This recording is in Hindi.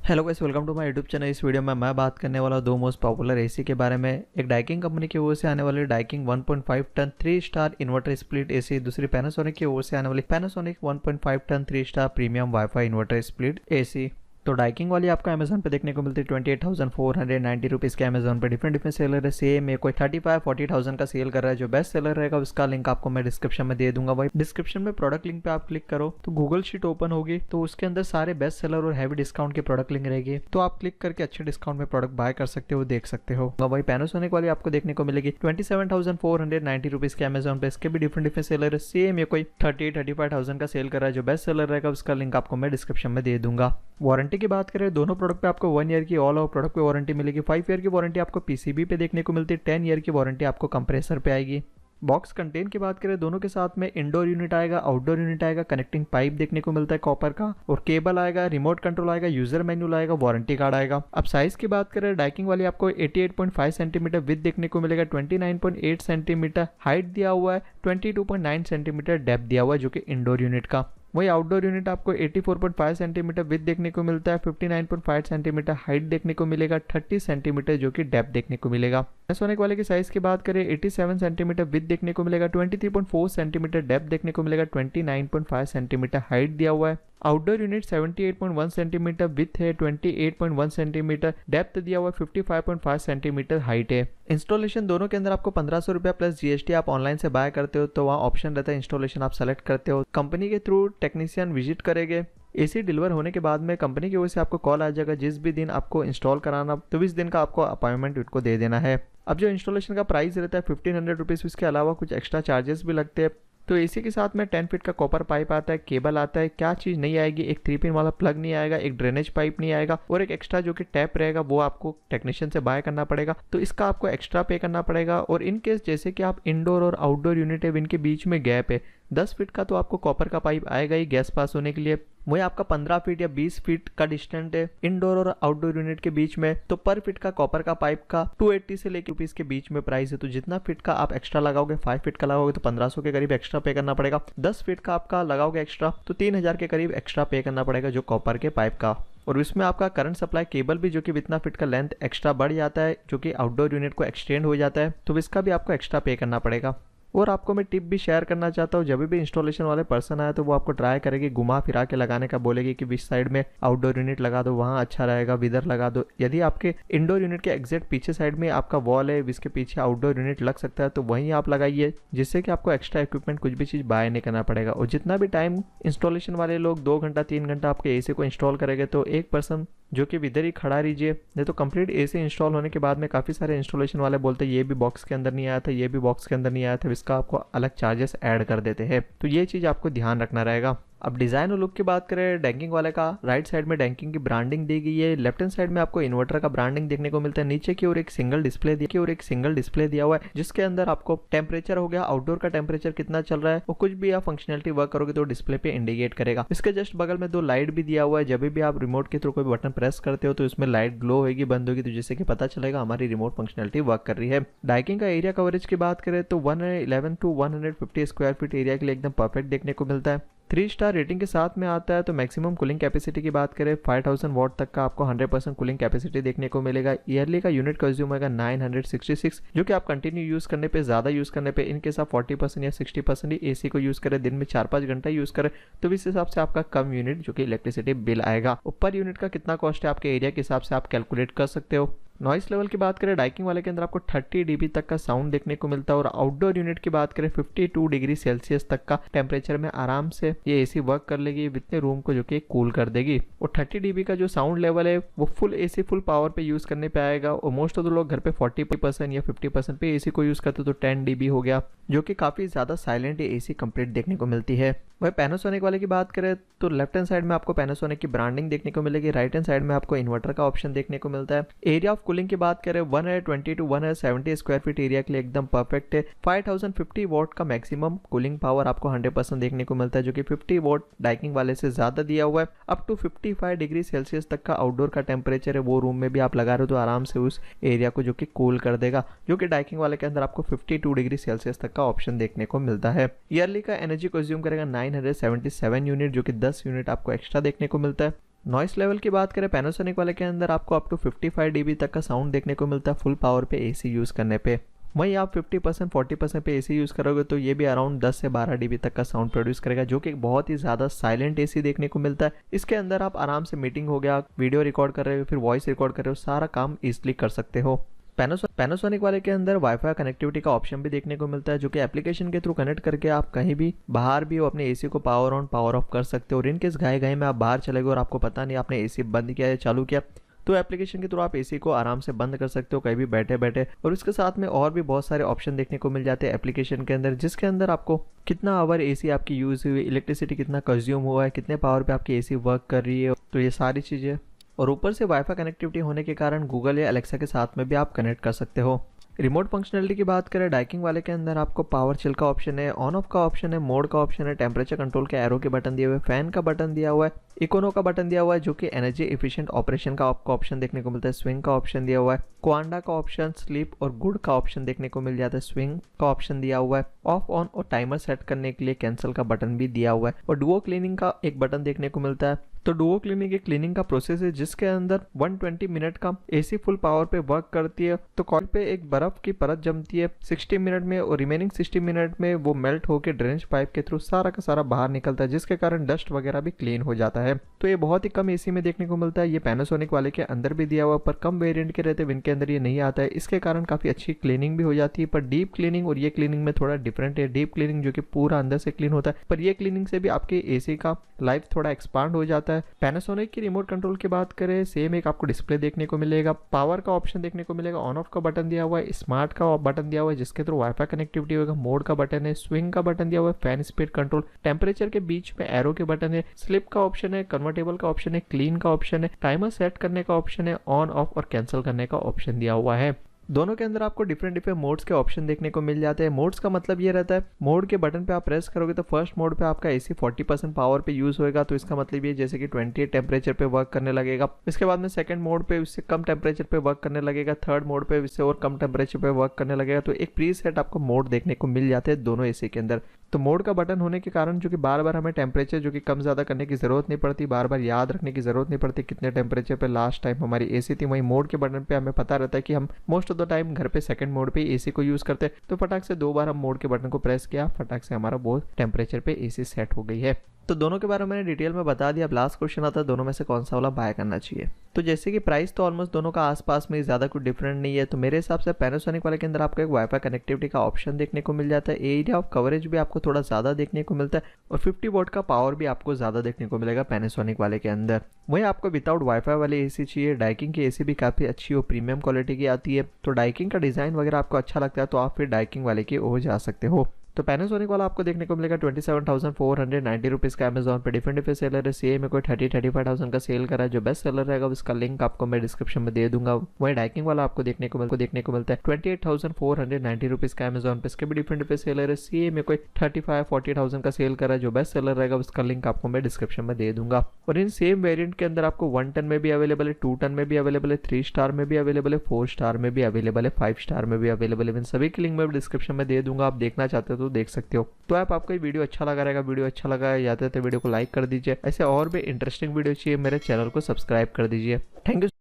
Hello guys, welcome to my YouTube channel. इस वीडियो में मैं बात करने वाला हूँ दो मोस्ट पॉपुलर एसी के बारे में। एक डाइकिंग कंपनी की ओर से आने वाली Daikin 1.5 ton 3 star inverter split AC, दूसरी पैनासोनिक की ओर से आने वाली Panasonic 1.5 ton 3 star premium WiFi inverter split AC. तो डाइकिंग वाली आपको अमेजोन पे देखने को मिलती है 28,490 रुपीज़ के। अमेजोन पे डिफरेंट सेलर है, सेम है, कोई 35-40,000 का सेल कर रहा है। जो बेस्ट सेलर रहेगा उसका लिंक आपको मैं डिस्क्रिप्शन में दे दूंगा। भाई डिस्क्रिप्शन में प्रोडक्ट लिंक पे आप क्लिक करो तो गूगल शीट ओपन होगी, तो उसके अंदर सारे बेस्ट सेलर और हैवी डिस्काउंट के प्रोडक्ट लिंक रहेगी, तो आप क्लिक करके अच्छे डिस्काउंट में प्रोडक्ट बाय कर सकते हो, देख सकते हो। वही पैनासोनिक वाली आपको देखने को मिलेगी 27,490 रुपीज़ के। अमेजोन पे इसके भी डिफरेंट सेलर है, सेम है, कोई 30-35,000 का सेल कर रहा है। जो बेस्ट सेलर रहेगा उसका लिंक आपको मैं डिस्क्रिप्शन में दे दूंगा। वारंटी की बात करें, दोनों प्रोडक्ट पे आपको 1 ईयर की ऑल ओवर प्रोडक्ट पे वारंटी मिलेगी। 5 ईयर की वारंटी आपको पीसीबी पे देखने को मिलती है। 10 ईयर की वारंटी आपको कंप्रेसर पे आएगी। बॉक्स कंटेंट की बात करें, दोनों के साथ में इंडोर यूनिट आएगा, आउटडोर यूनिट आएगा, कनेक्टिंग पाइप देखने को मिलता है कॉपर का, और केबल आएगा, रिमोट कंट्रोल आएगा, यूजर मैनुअल आएगा, वारंटी कार्ड आएगा। अब साइज की बात करें, डाइकिंग वाली आपको 88.5 सेंटीमीटर विथ देखने को मिलेगा, 29.8 सेंटीमीटर हाइट दिया हुआ है, 22.9 सेंटीमीटर डेप्थ दिया हुआ है जो कि इंडोर यूनिट का। वही आउटडोर यूनिट आपको 84.5 सेंटीमीटर विथ देखने को मिलता है, 59.5 सेंटीमीटर हाइट देखने को मिलेगा, 30 सेंटीमीटर जो कि डेप्थ देखने को मिलेगा। पैनासोनिक वाले की साइज की बात करें, 87 सेंटीमीटर विथ देखने को मिलेगा, 23.4 सेंटीमीटर डेप्थ देखने को मिलेगा, 29.5 सेंटीमीटर हाइट दिया हुआ है। आउटडोर यूनिट 78.1 सेंटीमीटर विथ है, 28.1 सेंटीमीटर डेप्थ दिया हुआ है, 55.5 सेंटीमीटर हाइट है। इंस्टॉलेशन दोनों के अंदर आपको 1500 रुपया प्लस जीएसटी। आप ऑनलाइन से बाय करते हो तो वहाँ ऑप्शन रहता है इंस्टॉलेशन, आप सेलेक्ट करते हो, कंपनी के थ्रू टेक्नीशियन विजिट करेंगे। एसी डिलीवर होने के बाद में कंपनी की ओर से आपको कॉल आ जाएगा, जिस भी दिन आपको इंस्टॉल कराना तो 20 दिन का आपको अपॉइंटमेंट उनको दे देना है। अब जो इंस्टॉलेशन का प्राइस रहता है 1500 रुपीज़, इसके अलावा कुछ एक्स्ट्रा चार्जेस भी लगते हैं। तो एसी के साथ में 10 फीट का कॉपर पाइप आता है, केबल आता है। क्या चीज़ नहीं आएगी, एक 3 पिन वाला प्लग नहीं आएगा, एक ड्रेनेज पाइप नहीं आएगा, और एक एक्स्ट्रा जो कि टैप रहेगा वो आपको टेक्नीशियन से बाय करना पड़ेगा, तो इसका आपको एक्स्ट्रा पे करना पड़ेगा। और इन केस जैसे कि आप इंडोर और आउटडोर यूनिट है, इनके बीच में गैप है 10 फीट का, तो आपको कॉपर का पाइप आएगा ही गैस पास होने के लिए। वही आपका 15 फीट या 20 फीट का डिस्टेंस है इंडोर और आउटडोर यूनिट के बीच में, तो पर फीट का कॉपर का पाइप का 280 से लेकर रुपीज के बीच में प्राइस है। तो जितना फीट का आप एक्स्ट्रा लगाओगे, 5 फीट का लगाओगे तो 1500 के करीब एक्स्ट्रा पे करना पड़ेगा। 10 फीट का आपका लगाओगे एक्स्ट्रा तो 3000 के करीब एक्स्ट्रा पे करना पड़ेगा जो कॉपर के पाइप का। और इसमें आपका करंट सप्लाई केबल भी जो कि इतना फीट का लेंथ एक्स्ट्रा बढ़ जाता है, जो कि आउटडोर यूनिट को एक्सटेंड हो जाता है, तो इसका भी आपको एक्स्ट्रा पे करना पड़ेगा। और आपको मैं टिप भी शेयर करना चाहता हूँ, जब भी इंस्टॉलेशन वाले पर्सन आए तो वो आपको ट्राई करेगी घुमा फिरा के लगाने का, बोलेगी कि इस साइड में आउटडोर यूनिट लगा दो, वहाँ अच्छा रहेगा, इधर लगा दो। यदि आपके इंडोर यूनिट के एग्जैक्ट पीछे साइड में आपका वॉल है, इसके पीछे आउटडोर यूनिट लग सकता है, तो वहीं आप लगाइए, जिससे कि आपको एक्स्ट्रा इक्विपमेंट कुछ भी चीज़ बाय नहीं करना पड़ेगा। और जितना भी टाइम इंस्टॉलेशन वाले लोग 2 घंटा 3 घंटा आपके एसी को इंस्टॉल करेंगे, तो एक पर्सन जो कि इधर ही खड़ा रहिए, नहीं तो कंप्लीट एसी इंस्टॉल होने के बाद में काफ़ी सारे इंस्टॉलेशन वाले बोलते हैं ये भी बॉक्स के अंदर नहीं आया था, ये भी बॉक्स के अंदर नहीं आया था, इसका आपको अलग चार्जेस ऐड कर देते हैं। तो ये चीज़ आपको ध्यान रखना रहेगा। अब डिज़ाइन और लुक की बात करें, डैंकिंग वाले का राइट साइड में डैंकिंग की ब्रांडिंग दी गई है, लेफ्ट हैंड साइड में आपको इन्वर्टर का ब्रांडिंग देखने को मिलता है। नीचे की ओर एक सिंगल डिस्प्ले दिया हुआ है, जिसके अंदर आपको टेम्परेचर हो गया, आउटडोर का टेम्परेचर कितना चल रहा है, और कुछ भी आप फंक्शनलिटी वर्क करोगे तो डिस्प्ले पे इंडिकेट करेगा। इसके जस्ट बगल में 2 लाइट भी दिया हुआ है, जब भी आप रिमोट के थ्रू कोई बटन प्रेस करते हो तो इसमें लाइट ग्लो होगी, बंद होगी, तो जिससे कि पता चलेगा हमारी रिमोट फंक्शनलिटी वर्क कर रही है। डाइकिंग का एरिया कवरेज की बात करें तो 111 to 150 स्क्वायर फीट एरिया के लिए एकदम परफेक्ट देखने को मिलता है। 3 स्टार रेटिंग के साथ में आता है। तो मैक्सिमम कूलिंग कैपेसिटी की बात करें 5000 वॉट तक का आपको 100% कूलिंग कैपेसिटी देखने को मिलेगा। ईयरली का यूनिट कंज्यूम होगा 966, जो कि आप कंटिन्यू यूज़ करने पे, ज़्यादा यूज़ करने पे, इनकेस आप 40% या 60% ही एसी को यूज़ करें, दिन में 4-5 घंटा यूज़ करें, तो इस हिसाब से आपका कम यूनिट जो कि इलेक्ट्रिसिटी बिल आएगा। ऊपर यूनिट का कितना कॉस्ट है आपके एरिया के हिसाब से आप कैलकुलेट कर सकते हो। नॉइस लेवल की बात करें, डाइकिंग वाले के अंदर आपको 30 dB तक का साउंड देखने को मिलता है। और आउटडोर यूनिट की बात करें 52 डिग्री सेल्सियस तक का टेम्परेचर में आराम से ये एसी वर्क कर लेगी, इतने रूम को जो कि कूल कर देगी। और 30 dB का जो साउंड लेवल है वो फुल एसी फुल पावर पे यूज करने पे आएगा। और मोस्ट ऑफ द लोग घर पे 40% या 50% पे एसी को यूज करते तो 10 dB हो गया, जो कि काफी ज्यादा साइलेंट एसी कंप्लीट देखने को मिलती है। वही पैनासोनिक वाले की बात करें तो लेफ्ट हैंड साइड में आपको पैनासोनिक की ब्रांडिंग देखने को मिलेगी, राइट हैंड साइड में आपको इन्वर्टर का ऑप्शन देखने को मिलता है। एरिया ऑफ कूलिंग की बात करें 120 to 170 स्क्वायर फीट एरिया के लिए एकदम परफेक्ट है। 5050 वॉट का मैक्सिमम कूलिंग पावर आपको 100% देखने को मिलता है, जो कि 50 वॉट डाइकिंग वाले से ज्यादा दिया हुआ है। अप टू 55 डिग्री सेल्सियस तक का आउटडोर का टेम्परेचर है, वो रूम में भी आप लगा रहे हो तो आराम से उस एरिया को जो कि कूल कर देगा, जो कि डाइकिंग वाले के अंदर आपको 52 डिग्री सेल्सियस तक का ऑप्शन देखने को मिलता है। ईयरली का एनर्जी कंज्यूम करेगा 977 यूनिट, जो कि 10 यूनिट आपको एक्स्ट्रा देखने को मिलता है। नॉइस लेवल की बात करें पैनासोनिक वाले के अंदर आपको अप टू 55 dB तक का साउंड देखने को मिलता है फुल पावर पे एसी यूज़ करने पे। वहीं आप 50% 40% पे एसी यूज़ करोगे तो ये भी अराउंड 10 से 12 dB तक का साउंड प्रोड्यूस करेगा, जो कि एक बहुत ही ज़्यादा साइलेंट एसी देखने को मिलता है। इसके अंदर आप आराम से मीटिंग हो गया, वीडियो रिकॉर्ड कर रहे हो, फिर वॉइस रिकॉर्ड कर रहे हो, सारा काम ईजिली कर सकते हो। पैनासोनिक वाले के अंदर वाईफाई कनेक्टिविटी का ऑप्शन भी देखने को मिलता है, जो कि एप्लीकेशन के थ्रू कनेक्ट करके आप कहीं भी बाहर भी हो अपने एसी को पावर ऑन पावर ऑफ कर सकते हो। और इनकेस घाई में आप बाहर चले गए और आपको पता नहीं आपने एसी बंद किया या चालू किया, तो एप्लीकेशन के थ्रू आप एसी को आराम से बंद कर सकते हो कहीं भी बैठे बैठे। और इसके साथ में और भी बहुत सारे ऑप्शन देखने को मिल जाते हैं एप्लीकेशन के अंदर, जिसके अंदर आपको कितना आवर एसी आपकी यूज़ हुई, इलेक्ट्रिसिटी कितना कंज्यूम हुआ है, कितने पावर पे आपकी एसी वर्क कर रही है, तो ये सारी चीज़ें। और ऊपर से वाईफाई कनेक्टिविटी होने के कारण गूगल या अलेक्सा के साथ में भी आप कनेक्ट कर सकते हो। रिमोट फंक्शनलिटी की बात करें डाइकिंग वाले के अंदर आपको पावर चिल का ऑप्शन है, ऑन ऑफ का ऑप्शन है, मोड का ऑप्शन है, टेम्परेचर कंट्रोल के एरो के बटन दिए हुए, फैन का बटन दिया हुआ है, इकोनो का बटन दिया हुआ है जो कि एनर्जी एफिशिएंट ऑपरेशन का आपको ऑप्शन देखने को मिलता है, स्विंग का ऑप्शन दिया हुआ है, क्वांडा का ऑप्शन, स्लीप और गुड का ऑप्शन देखने को मिल जाता है, स्विंग का ऑप्शन दिया हुआ है, ऑफ ऑन और टाइमर सेट करने के लिए कैंसिल का बटन भी दिया हुआ है, और डुओ क्लीनिंग का एक बटन देखने को मिलता है। तो डुओ क्लीनिंग एक क्लीनिंग का प्रोसेस है जिसके अंदर 120 मिनट का एसी फुल पावर पे वर्क करती है। तो कॉइल पे एक बर्फ की परत जमती है 60 मिनट में, और रिमेनिंग 60 मिनट में वो मेल्ट होकर ड्रेनेज पाइप के थ्रू सारा का सारा बाहर निकलता है, जिसके कारण डस्ट वगैरह भी क्लीन हो जाता है। तो ये बहुत ही कम एसी में देखने को मिलता है। ये पैनासोनिक वाले के अंदर भी दिया हुआ, पर कम वेरिएंट के रहते हैं इनके अंदर ये नहीं आता है। इसके कारण काफी अच्छी क्लीनिंग भी हो जाती है, पर डीप क्लीनिंग और ये क्लीनिंग में थोड़ा डिफरेंट है। डीप क्लीनिंग जो कि पूरा अंदर से क्लीन होता है, पर ये क्लीनिंग से भी आपके एसी का लाइफ थोड़ा एक्सपांड हो जाता है। पैनासोनिक की रिमोट कंट्रोल की बात करें, सेम एक आपको डिस्प्ले देखने को मिलेगा, पावर का ऑप्शन देखने को मिलेगा, ऑन ऑफ का बटन दिया हुआ है, स्मार्ट का बटन दिया हुआ है जिसके थ्रू वाईफाई कनेक्टिविटी होगा, मोड का बटन है, स्विंग का बटन दिया हुआ है, फैन स्पीड कंट्रोल, टेम्परेचर के बीच में एरो के बटन है, स्लिप का ऑप्शन है, कन्वर्टेबल का ऑप्शन है, क्लीन का ऑप्शन है, टाइमर सेट करने का ऑप्शन है, ऑन ऑफ और कैंसिल करने का ऑप्शन दिया हुआ है। दोनों के अंदर आपको डिफरेंट मोड्स के ऑप्शन देखने को मिल जाते हैं। मोड्स का मतलब ये रहता है, मोड के बटन पे आप प्रेस करोगे तो फर्स्ट मोड पे आपका एसी 40% पावर पे यूज होएगा, तो इसका मतलब ये जैसे कि 28 टेम्परेचर पे वर्क करने लगेगा। इसके बाद में सेकंड मोड पे इससे कम टेम्परेचर पे वर्क करने लगेगा, थर्ड मोड पे इससे और कम टेम्परेचर पे वर्क करने लगेगा। तो एक प्री सेट आपको मोड देखने को मिल जाते हैं दोनों एसी के अंदर। तो मोड का बटन होने के कारण जो कि बार बार हमें टेम्परेचर जो कि कम ज़्यादा करने की ज़रूरत नहीं पड़ती, बार बार याद रखने की ज़रूरत नहीं पड़ती कितने टेम्परेचर पे लास्ट टाइम हमारी एसी थी। वहीं मोड के बटन पे हमें पता रहता है कि हम मोस्ट ऑफ द टाइम घर पे सेकंड मोड पे एसी को यूज़ करते हैं, तो फटाक से 2 बार हम मोड के बटन को प्रेस किया, फटाक से हमारा वो टेम्परेचर पे एसी सेट हो गई है। तो दोनों के बारे में मैंने डिटेल में बता दिया। अब लास्ट क्वेश्चन आता है दोनों में से कौन सा वाला बाय करना चाहिए। तो जैसे कि प्राइस तो ऑलमोस्ट दोनों का आसपास में ज़्यादा कुछ डिफरेंट नहीं है, तो मेरे हिसाब से पैनासोनिक वाले के अंदर आपको एक वाईफाई कनेक्टिविटी का ऑप्शन देखने को मिल जाता है, एरिया ऑफ कवरेज भी आपको थोड़ा ज़्यादा देखने को मिलता है, और 50 वॉट का पावर भी आपको ज़्यादा देखने को मिलेगा पैनासोनिक वाले के अंदर। वहीं आपको विदाउट वाईफाई वाली एसी चाहिए, डाइकिंग की एसी भी काफ़ी अच्छी और प्रीमियम क्वालिटी की आती है, तो डाइकिंग का डिज़ाइन वगैरह आपको अच्छा लगता है तो आप फिर डाइकिंग वाले की ओर जा सकते हो। तो पैनासोनिक वाला आपको देखने को मिलेगा 27,490 रुपीज़ का अमेजॉन पे डिफरेंट सेलर है। सीए में कोई 30-35,000 का सेल करा है। जो बेस्ट सेलर रहेगा उसका लिंक आपको मैं डिस्क्रिप्शन में दे दूंगा। वहीं डाइकिंग वाला आपको देखने को मिलता है 28,490 रुपीज़ का अमेजॉन पे। इसके भी डिफरेंट सेलर है। सीए में कोई 35-40,000 का सेल करा है। जो बेस्ट सेलर रहेगा उसका लिंक आपको मैं डिस्क्रिप्शन में दे दूंगा। और इन सेम वेरियंट के अंदर आपको 1 टन में भी अवेलेबल है, 2 टन में भी अवेलेबल है, 3 स्टार में भी अवेलेबल है, 4 स्टार में भी अवेलेबल है, 5 स्टार में भी अवेलेबल है। इन सभी की लिंक मैं डिस्क्रिप्शन में दे दूंगा, आप देखना चाहते हो तो देख सकते हो। तो आपको ये वीडियो अच्छा लगा रहेगा, वीडियो अच्छा लगा जाते वीडियो को लाइक कर दीजिए। ऐसे और भी इंटरेस्टिंग वीडियो चाहिए मेरे चैनल को सब्सक्राइब कर दीजिए। Thank you.